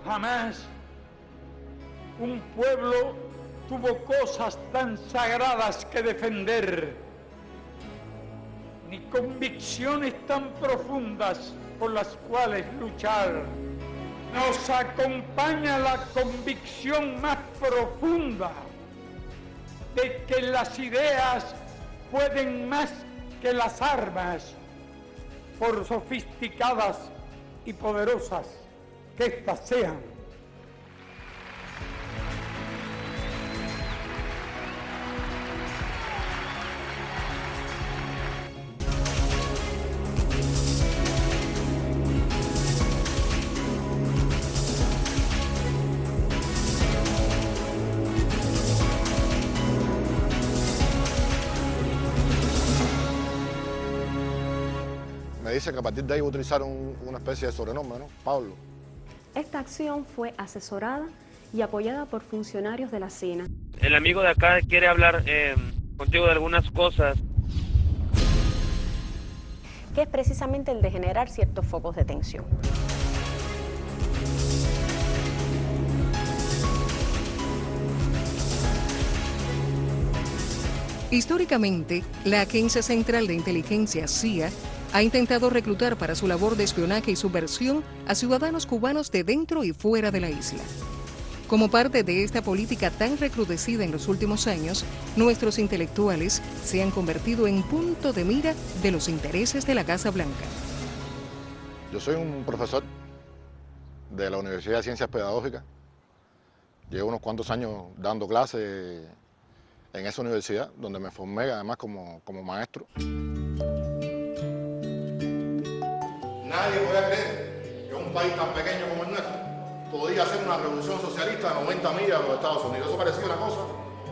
Jamás un pueblo tuvo cosas tan sagradas que defender, ni convicciones tan profundas por las cuales luchar. Nos acompaña la convicción más profunda de que las ideas pueden más que las armas, por sofisticadas y poderosas que éstas sean. Me dice que a partir de ahí utilizaron una especie de sobrenombre, ¿no? Pablo. Esta acción fue asesorada y apoyada por funcionarios de la CINA. El amigo de acá quiere hablar contigo de algunas cosas. Que es precisamente el de generar ciertos focos de tensión. Históricamente, la Agencia Central de Inteligencia, CIA, ha intentado reclutar para su labor de espionaje y subversión a ciudadanos cubanos de dentro y fuera de la isla. Como parte de esta política tan recrudecida en los últimos años, nuestros intelectuales se han convertido en punto de mira de los intereses de la Casa Blanca. Yo soy un profesor de la Universidad de Ciencias Pedagógicas. Llevo unos cuantos años dando clases en esa universidad, donde me formé además como maestro. Nadie podía creer que un país tan pequeño como el nuestro podía hacer una revolución socialista a 90 millas de los Estados Unidos. Eso parecía una cosa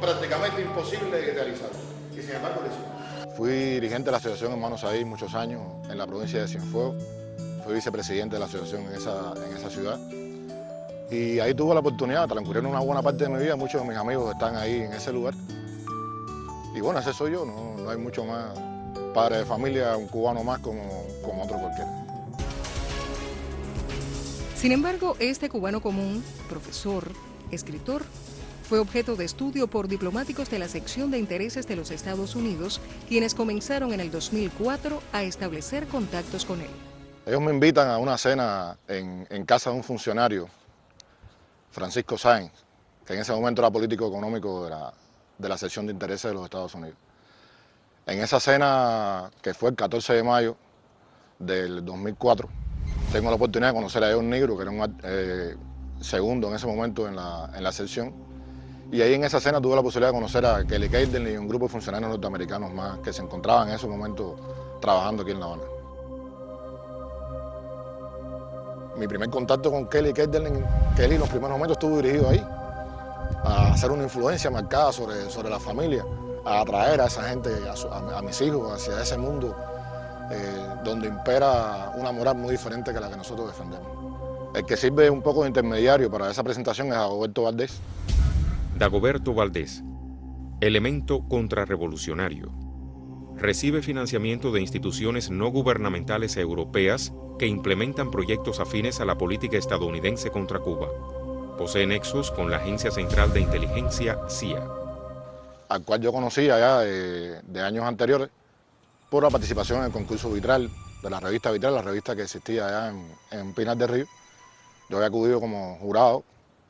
prácticamente imposible de realizar. Y sin embargo lo hicimos. Fui dirigente de la Asociación Hermanos Said muchos años en la provincia de Cienfuegos. Fui vicepresidente de la asociación en esa ciudad. Y ahí tuve la oportunidad, transcurrieron una buena parte de mi vida. Muchos de mis amigos están ahí en ese lugar. Y bueno, ese soy yo, no hay mucho más. Padre de familia, un cubano más como otro cualquiera. Sin embargo, este cubano común, profesor, escritor, fue objeto de estudio por diplomáticos de la sección de intereses de los Estados Unidos, quienes comenzaron en el 2004 a establecer contactos con él. Ellos me invitan a una cena en casa de un funcionario, Francisco Sáenz, que en ese momento era político económico de la sección de intereses de los Estados Unidos. En esa cena, que fue el 14 de mayo del 2004, tengo la oportunidad de conocer a John Nigro, que era un segundo en ese momento en la sección. Y ahí en esa cena tuve la posibilidad de conocer a Kelly Keidel y un grupo de funcionarios norteamericanos más que se encontraban en ese momento trabajando aquí en La Habana. Mi primer contacto con Kelly Keidel en los primeros momentos estuvo dirigido ahí, a hacer una influencia marcada sobre la familia, a atraer a esa gente, a mis hijos, hacia ese mundo donde impera una moral muy diferente que la que nosotros defendemos. El que sirve un poco de intermediario para esa presentación es Dagoberto Valdés. Dagoberto Valdés, elemento contrarrevolucionario. Recibe financiamiento de instituciones no gubernamentales europeas que implementan proyectos afines a la política estadounidense contra Cuba. Posee nexos con la Agencia Central de Inteligencia, CIA. Al cual yo conocía ya de años anteriores por la participación en el concurso Vitral, de la revista Vitral, la revista que existía allá en Pinar del Río. Yo había acudido como jurado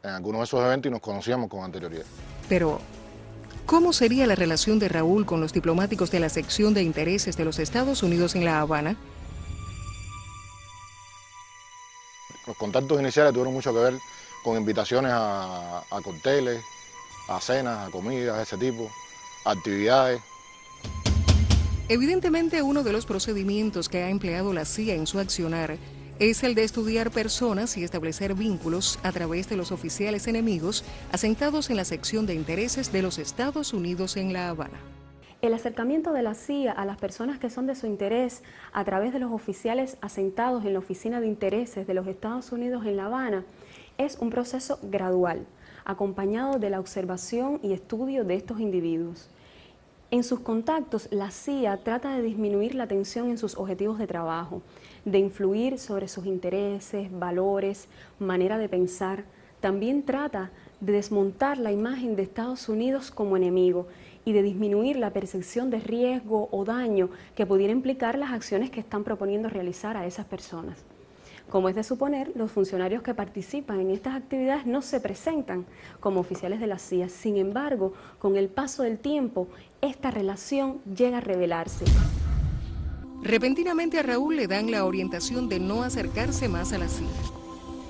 en algunos de esos eventos y nos conocíamos con anterioridad. Pero, ¿cómo sería la relación de Raúl con los diplomáticos de la sección de intereses de los Estados Unidos en La Habana? Los contactos iniciales tuvieron mucho que ver con invitaciones a cócteles, a cenas, a comidas de ese tipo, a actividades. Evidentemente, uno de los procedimientos que ha empleado la CIA en su accionar es el de estudiar personas y establecer vínculos a través de los oficiales enemigos asentados en la sección de intereses de los Estados Unidos en La Habana. El acercamiento de la CIA a las personas que son de su interés a través de los oficiales asentados en la Oficina de Intereses de los Estados Unidos en La Habana es un proceso gradual, acompañado de la observación y estudio de estos individuos. En sus contactos, la CIA trata de disminuir la tensión en sus objetivos de trabajo, de influir sobre sus intereses, valores, manera de pensar. También trata de desmontar la imagen de Estados Unidos como enemigo y de disminuir la percepción de riesgo o daño que pudiera implicar las acciones que están proponiendo realizar a esas personas. Como es de suponer, los funcionarios que participan en estas actividades no se presentan como oficiales de la CIA. Sin embargo, con el paso del tiempo, esta relación llega a revelarse. Repentinamente a Raúl le dan la orientación de no acercarse más a la CIA.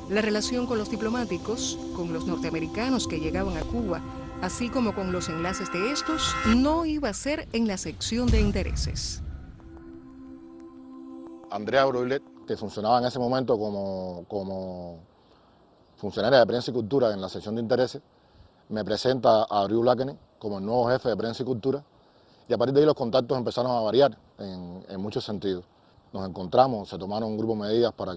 La relación con los diplomáticos, con los norteamericanos que llegaban a Cuba, así como con los enlaces de estos, no iba a ser en la sección de intereses. Andrea Broilet, que funcionaba en ese momento como funcionaria de prensa y cultura en la sección de intereses, me presenta a Abreu Lackner como el nuevo jefe de prensa y cultura, y a partir de ahí los contactos empezaron a variar en muchos sentidos. Nos encontramos, se tomaron un grupo de medidas para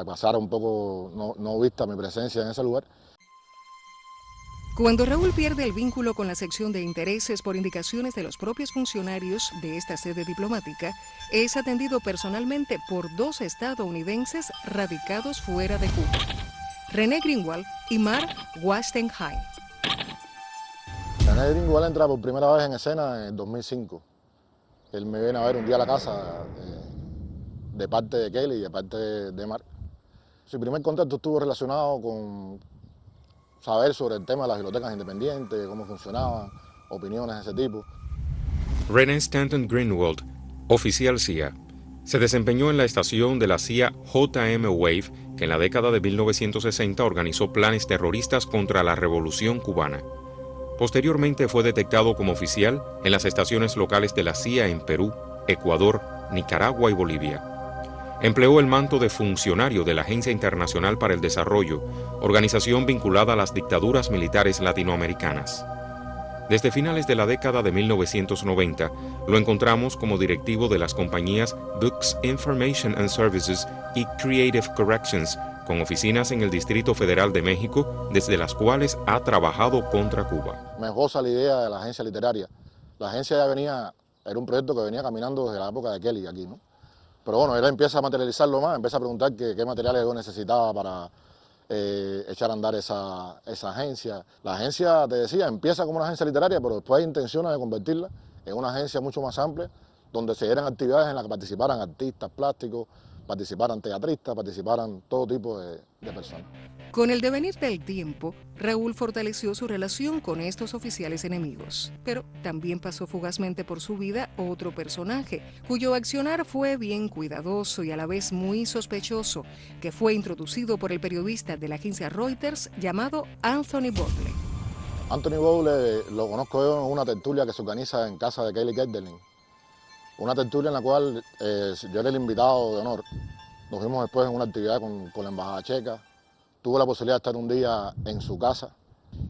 pasar un poco no vista mi presencia en ese lugar. Cuando Raúl pierde el vínculo con la sección de intereses por indicaciones de los propios funcionarios de esta sede diplomática, es atendido personalmente por 2 estadounidenses radicados fuera de Cuba, René Greenwald y Mark Wastenheim. René Greenwald entra por primera vez en escena en 2005. Él me viene a ver un día a la casa de parte de Kelly y de parte de Mark. Su primer contacto estuvo relacionado con saber sobre el tema de las bibliotecas independientes, cómo funcionaban, opiniones de ese tipo. René Stanton Greenwald, oficial CIA, se desempeñó en la estación de la CIA JM Wave, que en la década de 1960 organizó planes terroristas contra la Revolución Cubana. Posteriormente fue detectado como oficial en las estaciones locales de la CIA en Perú, Ecuador, Nicaragua y Bolivia. Empleó el manto de funcionario de la Agencia Internacional para el Desarrollo, organización vinculada a las dictaduras militares latinoamericanas. Desde finales de la década de 1990, lo encontramos como directivo de las compañías Books Information and Services y Creative Corrections, con oficinas en el Distrito Federal de México, desde las cuales ha trabajado contra Cuba. Me goza la idea de la agencia literaria. La agencia ya era un proyecto que venía caminando desde la época de Kelly aquí, ¿no? Pero bueno, él empieza a materializarlo más, empieza a preguntar qué materiales yo necesitaba para echar a andar esa agencia. La agencia, te decía, empieza como una agencia literaria, pero después hay intenciones de convertirla en una agencia mucho más amplia, donde se dieran actividades en las que participaran artistas plásticos, participaran teatristas, participaran todo tipo de personas. Con el devenir del tiempo, Raúl fortaleció su relación con estos oficiales enemigos, pero también pasó fugazmente por su vida otro personaje, cuyo accionar fue bien cuidadoso y a la vez muy sospechoso, que fue introducido por el periodista de la agencia Reuters llamado Anthony Bowley. Anthony Bowley lo conozco yo en una tertulia que se organiza en casa de Kelly Kerdelin. Una tertulia en la cual yo era el invitado de honor. Nos vimos después en una actividad con la Embajada Checa. Tuve la posibilidad de estar un día en su casa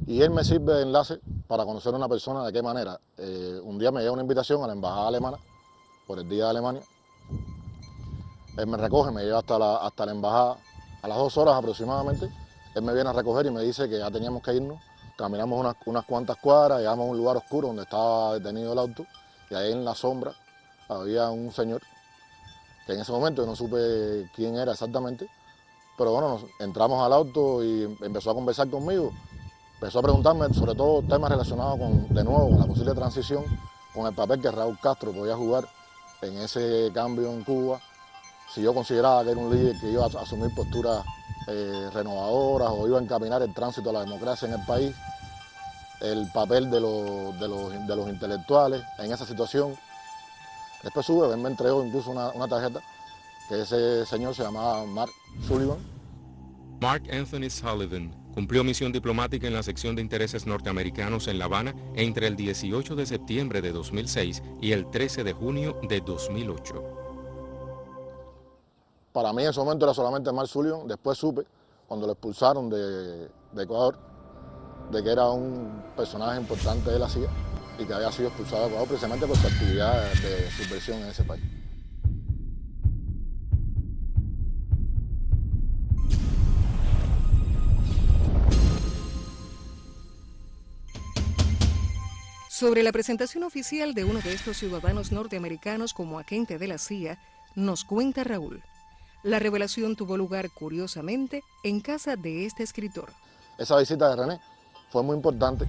y él me sirve de enlace para conocer a una persona. ¿De qué manera? Un día me llega una invitación a la Embajada Alemana por el Día de Alemania. Él me recoge, me lleva hasta la Embajada. A las 2 horas aproximadamente, él me viene a recoger y me dice que ya teníamos que irnos. Caminamos unas cuantas cuadras, llegamos a un lugar oscuro donde estaba detenido el auto y ahí en la sombra había un señor que en ese momento yo no supe quién era exactamente. Pero bueno, entramos al auto y empezó a conversar conmigo, empezó a preguntarme sobre todo temas relacionados de nuevo con la posible transición, con el papel que Raúl Castro podía jugar en ese cambio en Cuba, si yo consideraba que era un líder que iba a asumir posturas renovadoras o iba a encaminar el tránsito a la democracia en el país, el papel de los intelectuales en esa situación. Después él me entregó incluso una tarjeta, que ese señor se llamaba Mark Sullivan. Mark Anthony Sullivan cumplió misión diplomática en la sección de intereses norteamericanos en La Habana entre el 18 de septiembre de 2006 y el 13 de junio de 2008. Para mí en ese momento era solamente Mark Sullivan. Después supe, cuando lo expulsaron de Ecuador, de que era un personaje importante de la CIA y que había sido expulsado de Ecuador precisamente por su actividad de subversión en ese país. Sobre la presentación oficial de uno de estos ciudadanos norteamericanos como agente de la CIA, nos cuenta Raúl. La revelación tuvo lugar, curiosamente, en casa de este escritor. Esa visita de René fue muy importante,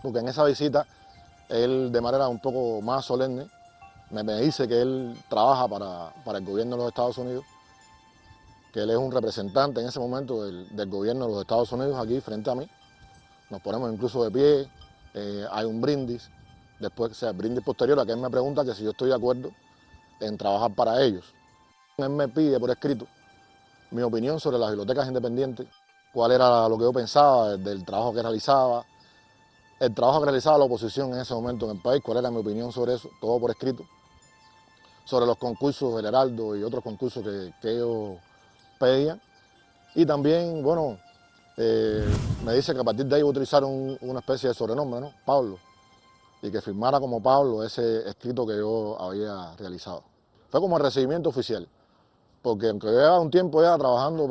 porque en esa visita él, de manera un poco más solemne, me dice que él trabaja para el gobierno de los Estados Unidos, que él es un representante en ese momento del gobierno de los Estados Unidos aquí frente a mí. Nos ponemos incluso de pie, hay un brindis, después, o sea, el brindis posterior a que él me pregunta que si yo estoy de acuerdo en trabajar para ellos. Él me pide por escrito mi opinión sobre las bibliotecas independientes, cuál era lo que yo pensaba del trabajo que realizaba, el trabajo que realizaba la oposición en ese momento en el país, cuál era mi opinión sobre eso, todo por escrito, sobre los concursos del Heraldo y otros concursos que ellos pedían. Y también, bueno, me dice que a partir de ahí voy a utilizar una especie de sobrenombre, ¿no? Pablo, y que firmara como Pablo ese escrito que yo había realizado. Fue como el recibimiento oficial, porque aunque yo llevaba un tiempo ya trabajando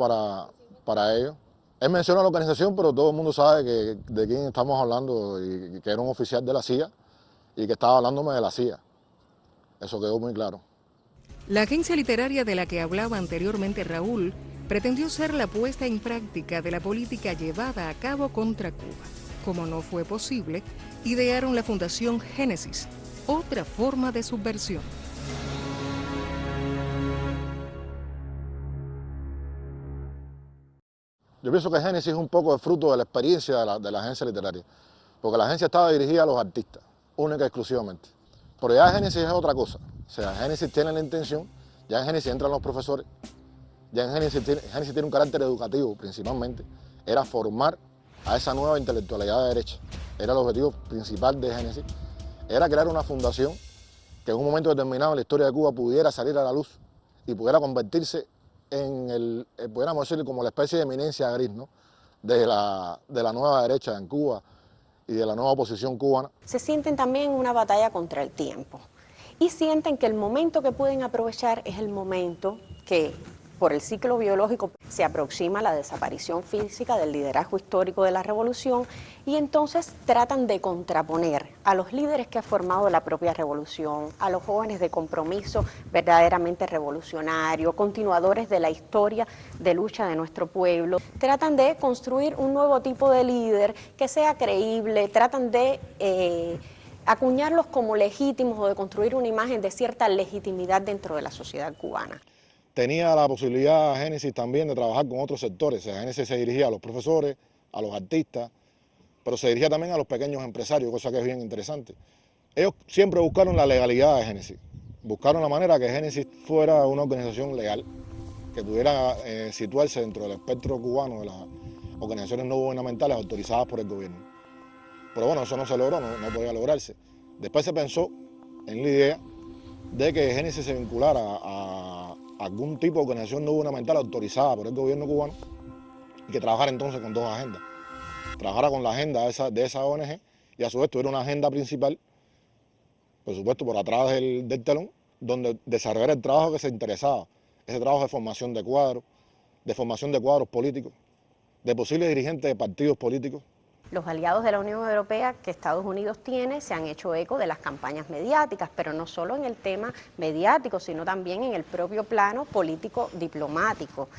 para ellos, él menciona la organización, pero todo el mundo sabe de quién estamos hablando y que era un oficial de la CIA y que estaba hablándome de la CIA. Eso quedó muy claro. La agencia literaria de la que hablaba anteriormente Raúl pretendió ser la puesta en práctica de la política llevada a cabo contra Cuba. Como no fue posible, idearon la Fundación Génesis, otra forma de subversión. Yo pienso que Génesis es un poco el fruto de la experiencia de la agencia literaria, porque la agencia estaba dirigida a los artistas, única y exclusivamente. Pero ya Génesis es otra cosa, o sea, Génesis tiene la intención, ya en Génesis entran los profesores, ya en Génesis tiene un carácter educativo principalmente, era formar a esa nueva intelectualidad de derecha. Era el objetivo principal de Génesis, era crear una fundación que en un momento determinado en la historia de Cuba pudiera salir a la luz y pudiera convertirse en pudiéramos decirlo como la especie de eminencia gris, ¿no? de la nueva derecha en Cuba y de la nueva oposición cubana. Se sienten también en una batalla contra el tiempo y sienten que el momento que pueden aprovechar es el momento que por el ciclo biológico se aproxima la desaparición física del liderazgo histórico de la revolución y entonces tratan de contraponer a los líderes que ha formado la propia revolución, a los jóvenes de compromiso verdaderamente revolucionario, continuadores de la historia de lucha de nuestro pueblo. Tratan de construir un nuevo tipo de líder que sea creíble, tratan de acuñarlos como legítimos o de construir una imagen de cierta legitimidad dentro de la sociedad cubana. Tenía la posibilidad Génesis también de trabajar con otros sectores. O sea, Génesis se dirigía a los profesores, a los artistas, pero se dirigía también a los pequeños empresarios, cosa que es bien interesante. Ellos siempre buscaron la legalidad de Génesis, buscaron la manera que Génesis fuera una organización legal, que pudiera situarse dentro del espectro cubano de las organizaciones no gubernamentales autorizadas por el gobierno. Pero bueno, eso no se logró, no podía lograrse. Después se pensó en la idea de que Génesis se vinculara a algún tipo de organización no gubernamental autorizada por el gobierno cubano y que trabajara entonces con dos agendas. Trabajara con la agenda de esa ONG y a su vez tuviera una agenda principal, por supuesto por atrás del telón, donde desarrollara el trabajo que se interesaba, ese trabajo de formación de cuadros políticos, de posibles dirigentes de partidos políticos. Los aliados de la Unión Europea que Estados Unidos tiene se han hecho eco de las campañas mediáticas, pero no solo en el tema mediático, sino también en el propio plano político-diplomático.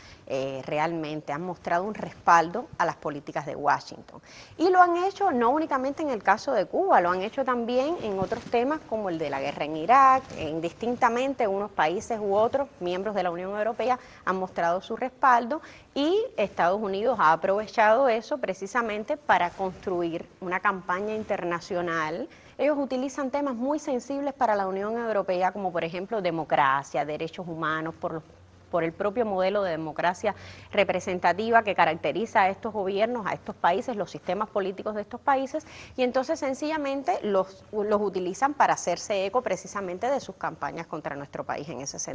Realmente han mostrado un respaldo a las políticas de Washington. Y lo han hecho no únicamente en el caso de Cuba, lo han hecho también en otros temas como el de la guerra en Irak. Indistintamente unos países u otros, miembros de la Unión Europea, han mostrado su respaldo y Estados Unidos ha aprovechado eso precisamente para construir una campaña internacional. Ellos utilizan temas muy sensibles para la Unión Europea, como por ejemplo democracia, derechos humanos, por el propio modelo de democracia representativa que caracteriza a estos gobiernos, a estos países, los sistemas políticos de estos países, y entonces sencillamente los utilizan para hacerse eco precisamente de sus campañas contra nuestro país en ese sentido.